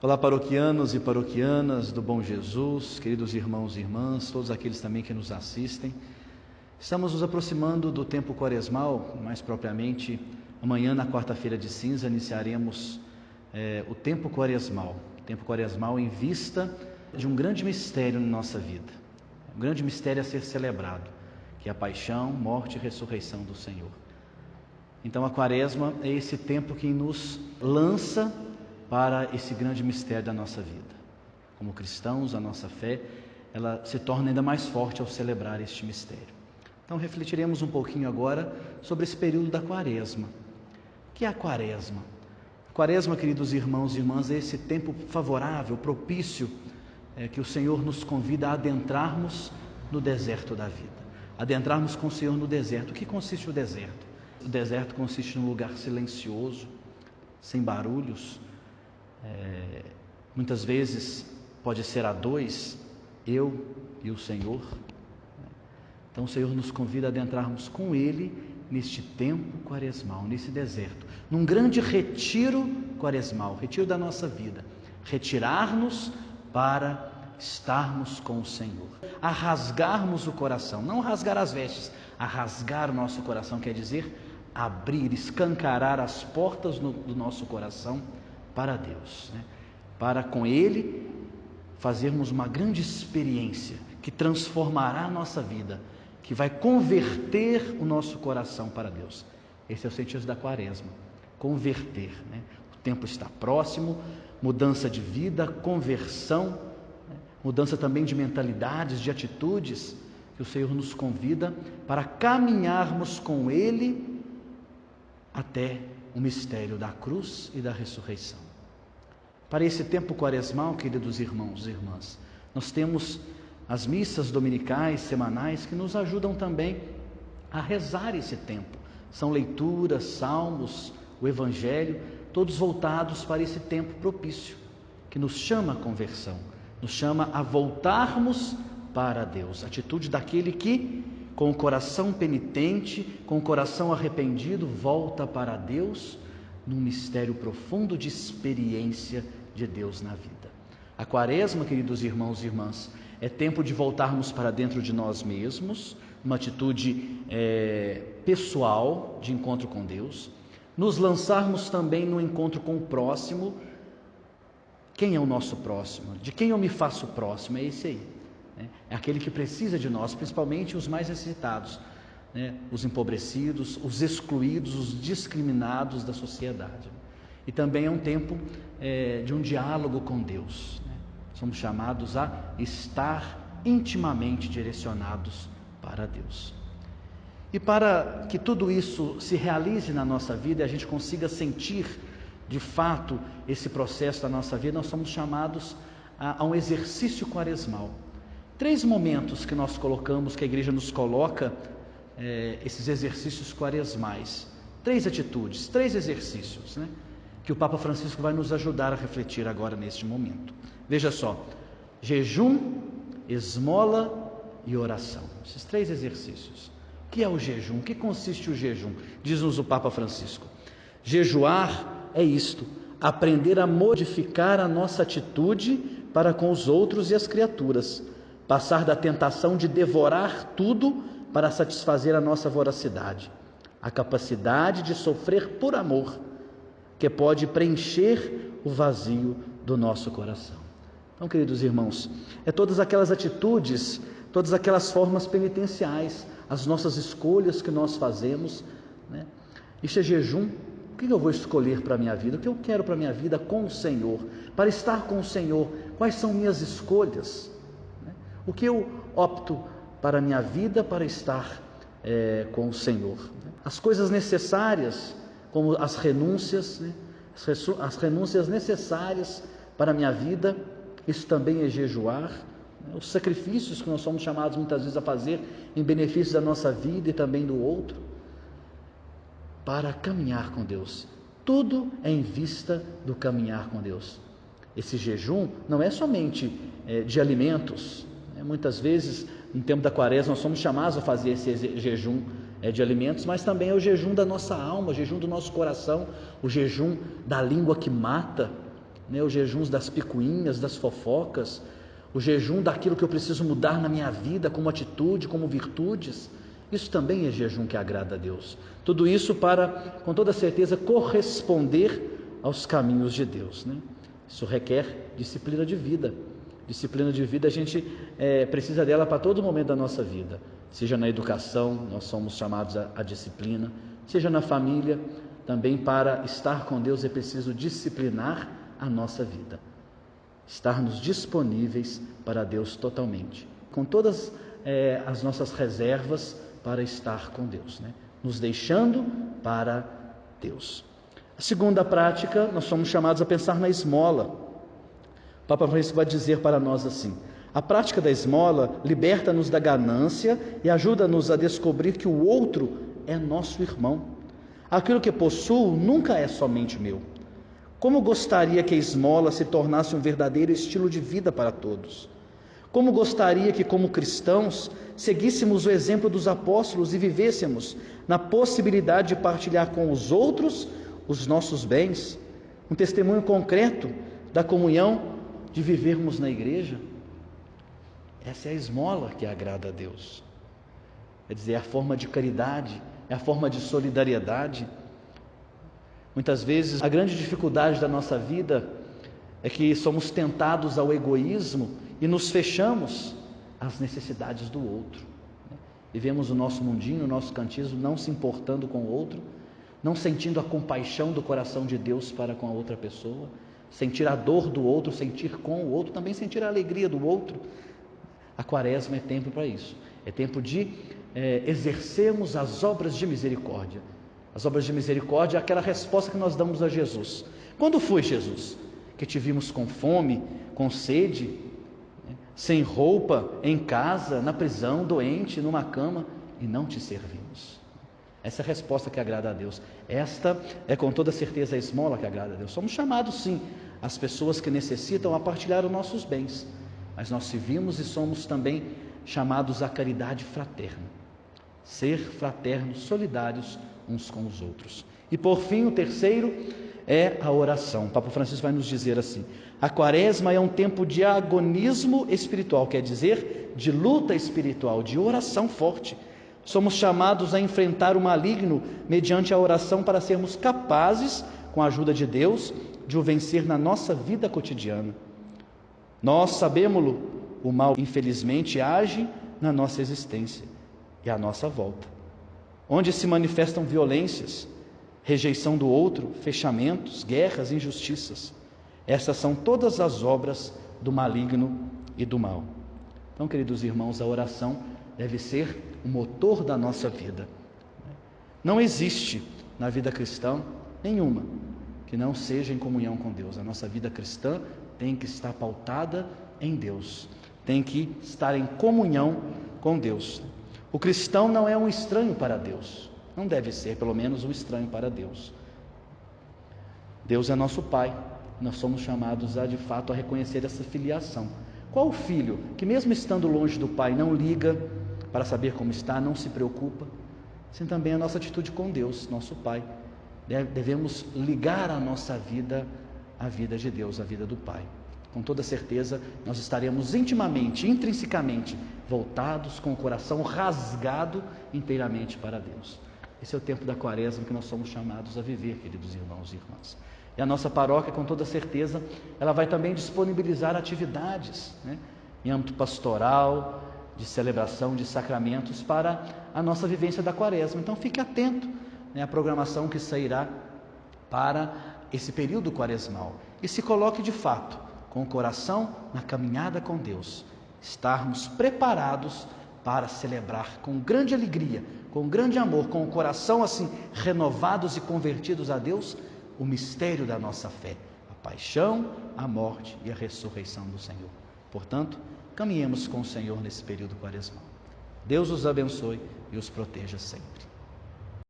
Olá, paroquianos e paroquianas do Bom Jesus, queridos irmãos e irmãs, todos aqueles também que nos assistem. Estamos nos aproximando do tempo quaresmal, mais propriamente, amanhã, na quarta-feira de cinza, iniciaremos o tempo quaresmal. O tempo quaresmal em vista de um grande mistério na nossa vida, um grande mistério a ser celebrado, que é a paixão, morte e ressurreição do Senhor. Então a quaresma é esse tempo que nos lança para esse grande mistério da nossa vida. Como cristãos, a nossa fé, ela se torna ainda mais forte ao celebrar este mistério. Então refletiremos um pouquinho agora sobre esse período da quaresma. O que é a quaresma? A quaresma, queridos irmãos e irmãs, é esse tempo favorável, propício, que o Senhor nos convida a adentrarmos no deserto da vida. Adentrarmos com o Senhor no deserto. O que consiste o deserto? O deserto consiste num lugar silencioso, sem barulhos. Muitas vezes pode ser a dois, eu e o Senhor. Então o Senhor nos convida a adentrarmos com Ele neste tempo quaresmal, nesse deserto, num grande retiro quaresmal, retiro da nossa vida, retirar-nos para estarmos com o Senhor, a rasgarmos o coração, não rasgar as vestes, a rasgar o nosso coração, quer dizer abrir, escancarar as portas do nosso coração para Deus, para com Ele fazermos uma grande experiência que transformará a nossa vida, que vai converter o nosso coração para Deus. Esse é o sentido da quaresma, converter, O tempo está próximo, mudança de vida, conversão, mudança também de mentalidades, de atitudes, que o Senhor nos convida para caminharmos com Ele até o mistério da cruz e da ressurreição. Para esse tempo quaresmal, queridos irmãos e irmãs, nós temos as missas dominicais, semanais, que nos ajudam também a rezar esse tempo. São leituras, salmos, o Evangelho, todos voltados para esse tempo propício, que nos chama a conversão, nos chama a voltarmos para Deus. A atitude daquele que, com o coração penitente, com o coração arrependido, volta para Deus num mistério profundo de experiência de Deus na vida. A quaresma, queridos irmãos e irmãs, é tempo de voltarmos para dentro de nós mesmos, uma atitude pessoal de encontro com Deus, nos lançarmos também no encontro com o próximo. Quem é o nosso próximo? De quem eu me faço próximo? É esse aí. É aquele que precisa de nós, principalmente os mais necessitados, os empobrecidos, os excluídos, os discriminados da sociedade. E também é um tempo de um diálogo com Deus. Somos chamados a estar intimamente direcionados para Deus. E para que tudo isso se realize na nossa vida e a gente consiga sentir de fato esse processo da nossa vida, nós somos chamados a um exercício quaresmal. 3 momentos que nós colocamos, que a igreja nos coloca, esses exercícios quaresmais. 3 atitudes, 3 exercícios, que o Papa Francisco vai nos ajudar a refletir agora neste momento. Veja só: jejum, esmola e oração. Esses 3 exercícios. O que é o jejum? O que consiste o jejum? Diz-nos o Papa Francisco: jejuar é isto, aprender a modificar a nossa atitude para com os outros e as criaturas, passar da tentação de devorar tudo para satisfazer a nossa voracidade, a capacidade de sofrer por amor, que pode preencher o vazio do nosso coração. Então, queridos irmãos, todas aquelas atitudes, todas aquelas formas penitenciais, as nossas escolhas que nós fazemos, Isso é jejum. O que eu vou escolher para a minha vida? O que eu quero para a minha vida com o Senhor? Para estar com o Senhor, quais são minhas escolhas? O que eu opto para a minha vida para estar com o Senhor? As coisas necessárias, como as renúncias, as renúncias necessárias para a minha vida, isso também é jejuar. Os sacrifícios que nós somos chamados muitas vezes a fazer em benefício da nossa vida e também do outro, para caminhar com Deus. Tudo é em vista do caminhar com Deus. Esse jejum não é somente de alimentos. Muitas vezes, no tempo da quaresma, nós somos chamados a fazer esse jejum de alimentos, mas também é o jejum da nossa alma, o jejum do nosso coração, o jejum da língua que mata, né? Os jejuns das picuinhas, das fofocas, o jejum daquilo que eu preciso mudar na minha vida como atitude, como virtudes. Isso também é jejum que agrada a Deus. Tudo isso para, com toda certeza, corresponder aos caminhos de Deus, né? Isso requer disciplina de vida. Disciplina de vida, a gente precisa dela para todo momento da nossa vida. Seja na educação, nós somos chamados à disciplina. Seja na família, também para estar com Deus é preciso disciplinar a nossa vida. Estarmos disponíveis para Deus totalmente. Com todas as nossas reservas para estar com Deus, né? Nos deixando para Deus. A segunda prática, nós somos chamados a pensar na esmola. O Papa Francisco vai dizer para nós assim: a prática da esmola liberta-nos da ganância e ajuda-nos a descobrir que o outro é nosso irmão. Aquilo que possuo nunca é somente meu. Como gostaria que a esmola se tornasse um verdadeiro estilo de vida para todos. Como gostaria que, como cristãos, seguíssemos o exemplo dos apóstolos e vivêssemos na possibilidade de partilhar com os outros os nossos bens, um testemunho concreto da comunhão, de vivermos na igreja. Essa é a esmola que agrada a Deus. Quer dizer, é a forma de caridade, é a forma de solidariedade. Muitas vezes a grande dificuldade da nossa vida é que somos tentados ao egoísmo e nos fechamos às necessidades do outro. Vivemos o nosso mundinho, o nosso cantismo, não se importando com o outro, não sentindo a compaixão do coração de Deus para com a outra pessoa, sentir a dor do outro, sentir com o outro, também sentir a alegria do outro. A Quaresma é tempo para isso, é tempo de exercermos as obras de misericórdia. As obras de misericórdia é aquela resposta que nós damos a Jesus. Quando foi, Jesus, que te vimos com fome, com sede, sem roupa, em casa, na prisão, doente, numa cama, e não te servimos? Essa é a resposta que agrada a Deus. Esta é com toda certeza a esmola que agrada a Deus. Somos chamados sim, as pessoas que necessitam, a partilhar os nossos bens, mas nós servimos e somos também chamados à caridade fraterna, ser fraternos, solidários uns com os outros. E por fim, o terceiro é a oração. O Papa Francisco vai nos dizer assim: a Quaresma é um tempo de agonismo espiritual, quer dizer, de luta espiritual, de oração forte. Somos chamados a enfrentar o maligno mediante a oração para sermos capazes, com a ajuda de Deus, de o vencer na nossa vida cotidiana. Nós sabemos-lo, o mal infelizmente age na nossa existência e à nossa volta, onde se manifestam violências, rejeição do outro, fechamentos, guerras, injustiças. Essas são todas as obras do maligno e do mal. Então, queridos irmãos, a oração deve ser o motor da nossa vida. Não existe na vida cristã nenhuma que não seja em comunhão com Deus. A nossa vida cristã tem que estar pautada em Deus, tem que estar em comunhão com Deus. O cristão não é um estranho para Deus, não deve ser, pelo menos, um estranho para Deus. Deus é nosso Pai, nós somos chamados de fato a reconhecer essa filiação. Qual o filho que, mesmo estando longe do Pai, não liga para saber como está, não se preocupa? Assim também é a nossa atitude com Deus, nosso Pai. Devemos ligar a nossa vida à vida de Deus, à vida do Pai. Com toda certeza, nós estaremos intimamente, intrinsecamente voltados, com o coração rasgado inteiramente para Deus. Esse é o tempo da Quaresma que nós somos chamados a viver, queridos irmãos e irmãs. E a nossa paróquia, com toda certeza, ela vai também disponibilizar atividades, em âmbito pastoral, de celebração de sacramentos para a nossa vivência da Quaresma. Então fique atento à programação que sairá para esse período quaresmal e se coloque de fato com o coração na caminhada com Deus, estarmos preparados para celebrar com grande alegria, com grande amor, com o coração assim renovados e convertidos a Deus, o mistério da nossa fé, a paixão, a morte e a ressurreição do Senhor. Portanto, caminhemos com o Senhor nesse período quaresmal. Deus os abençoe e os proteja sempre.